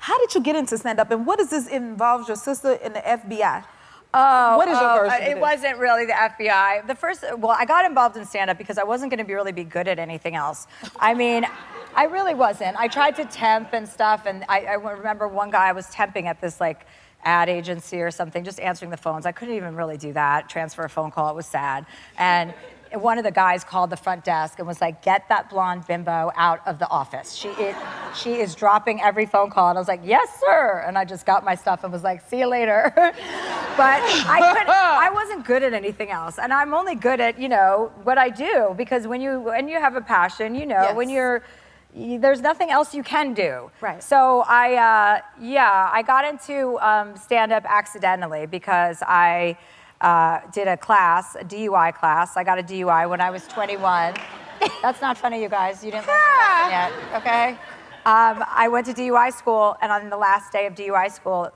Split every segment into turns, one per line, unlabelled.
How did you get into stand-up, and what does this involve your sister in the FBI?
Oh,
what is your version of
it
this?
wasn't really the FBI. I got involved in stand-up because I wasn't going to really be good at anything else. I mean, I really wasn't. I tried to temp and stuff, and I remember one guy I was temping at this like ad agency or something, just answering the phones. I couldn't even really do that, transfer a phone call, it was sad. And one of the guys called the front desk and was like, get that blonde bimbo out of the office. She is dropping every phone call. And I was like, yes, sir. And I just got my stuff and was like, see you later. But I wasn't good at anything else. And I'm only good at, what I do. Because when you have a passion,
Yes.
when there's nothing else you can do.
Right.
So I got into stand-up accidentally because I did a DUI class. I got a DUI when I was 21. That's not funny, you guys. You didn't learn that yet, okay? I went to DUI school, and on the last day of DUI school,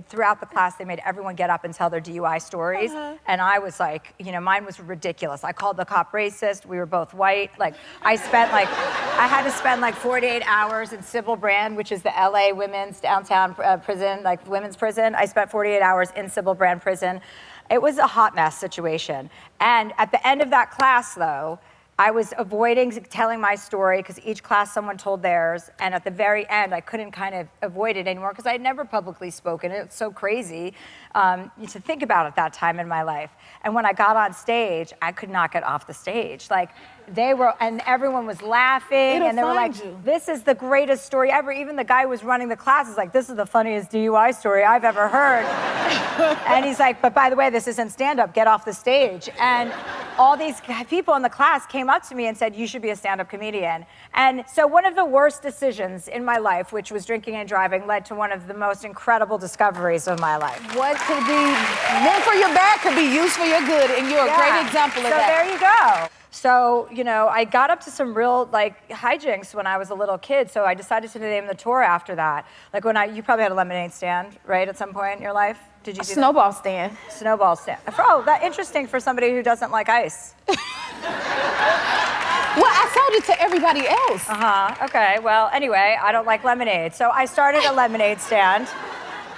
throughout the class, they made everyone get up and tell their DUI stories. And I was like, mine was ridiculous. I called the cop racist. We were both white. Like, I had to spend like 48 hours in Sybil Brand, which is the LA women's downtown prison, like women's prison. I spent 48 hours in Sybil Brand prison. It was a hot mess situation. And at the end of that class, though, I was avoiding telling my story because each class someone told theirs, and at the very end, I couldn't kind of avoid it anymore because I had never publicly spoken. It's so crazy to think about at that time in my life. And when I got on stage, I could not get off the stage. Like, and everyone was laughing, and they were like, this is the greatest story ever. Even the guy who was running the class is like, this is the funniest DUI story I've ever heard. And he's like, but by the way, this isn't stand-up, get off the stage. And all these people in the class came up to me and said, you should be a stand-up comedian. And so one of the worst decisions in my life, which was drinking and driving, led to one of the most incredible discoveries of my life.
What could be meant for your bad could be used for your good, and you're a great example of that.
So there you go. So, I got up to some real, hijinks when I was a little kid, so I decided to name the tour after that. Like you probably had a lemonade stand, right, at some point in your life? Did you do
Snowball stand.
Snowball stand. Oh, that's interesting for somebody who doesn't like ice.
Well, I sold it to everybody else.
Okay, well, anyway, I don't like lemonade. So I started a lemonade stand.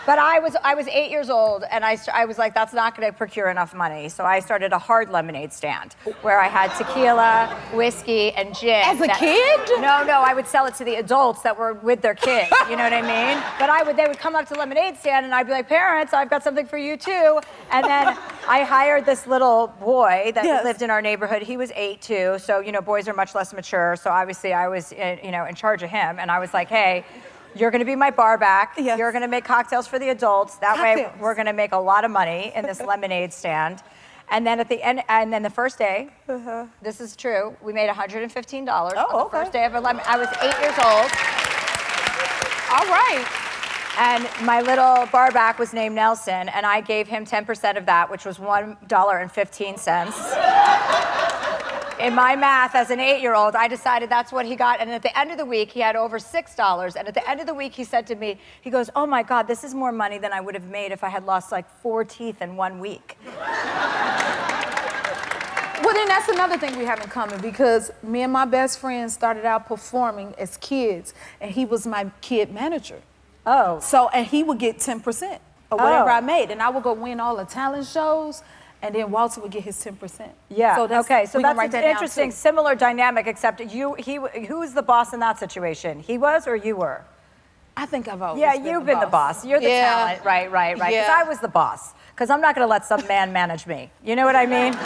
But I was 8 years old, and I was like, that's not going to procure enough money. So I started a hard lemonade stand where I had tequila, whiskey, and gin.
As a kid?
No, I would sell it to the adults that were with their kids. You know what I mean? But they would come up to the lemonade stand, and I'd be like, parents, I've got something for you too. And then I hired this little boy that lived in our neighborhood. He was 8 too, so boys are much less mature. So obviously I was in charge of him, and I was like, hey, you're going to be my bar back.
Yes.
You're going to make cocktails for the adults. That way, we're going to make a lot of money in this lemonade stand. And then at the end, and then the first day, this is true, we made $115 on the first day of a lemon. I was 8 years old.
All right.
And my little bar back was named Nelson, and I gave him 10% of that, which was $1.15. In my math, as an 8-year-old, I decided that's what he got. And at the end of the week, he had over $6. And at the end of the week, he said to me, he goes, oh my God, this is more money than I would have made if I had lost 4 teeth in 1 week.
Well, then that's another thing we have in common, because me and my best friend started out performing as kids, and he was my kid manager.
Oh.
So, and he would get 10% of whatever I made, and I would go win all the talent shows, and then Walter would get his 10%.
Yeah.
So that's,
okay. So that's
that
an interesting, similar dynamic. Except who was the boss in that situation? He was, or you were?
I think I've always
been you've been the boss. You're the talent. Right. Because I was the boss. Because I'm not going to let some man manage me. You know what I mean?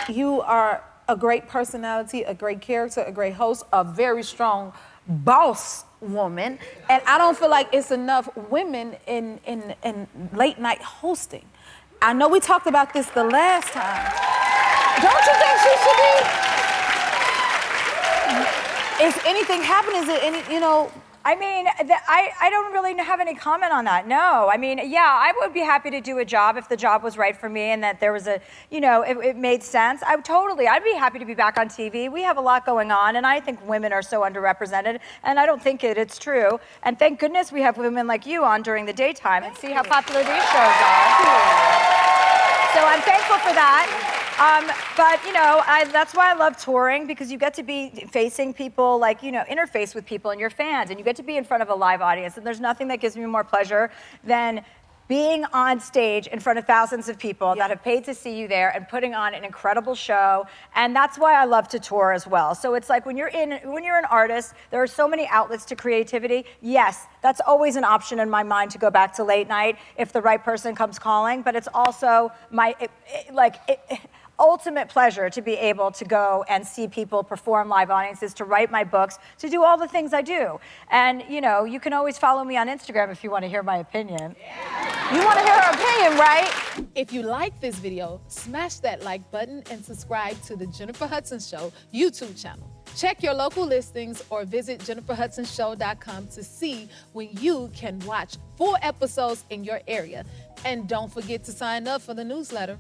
You are a great personality, a great character, a great host, a very strong boss woman, and I don't feel like it's enough women in late night hosting. I know we talked about this the last time. Don't you think she should be? Is anything happening? Is it any,
I mean, I don't really have any comment on that. No, I mean, yeah, I would be happy to do a job if the job was right for me and that there was it made sense. I'd be happy to be back on TV. We have a lot going on, and I think women are so underrepresented, and I don't think it's true. And thank goodness we have women like you on during the daytime and see how popular these shows are. So I'm thankful for that. But that's why I love touring, because you get to be facing people, like, interface with people and your fans, and you get to be in front of a live audience. And there's nothing that gives me more pleasure than being on stage in front of thousands of people that have paid to see you there and putting on an incredible show. And that's why I love to tour as well. So it's like when you're an artist, there are so many outlets to creativity. Yes, that's always an option in my mind to go back to late night if the right person comes calling, but it's also my ultimate pleasure to be able to go and see people perform live audiences, to write my books, to do all the things I do. And you can always follow me on Instagram if you want to hear my opinion.
You want to hear her opinion, right?
If you like this video, smash that like button and subscribe to the Jennifer Hudson Show YouTube channel. Check your local listings or visit jenniferhudsonshow.com to see when you can watch full episodes in your area. And don't forget to sign up for the newsletter.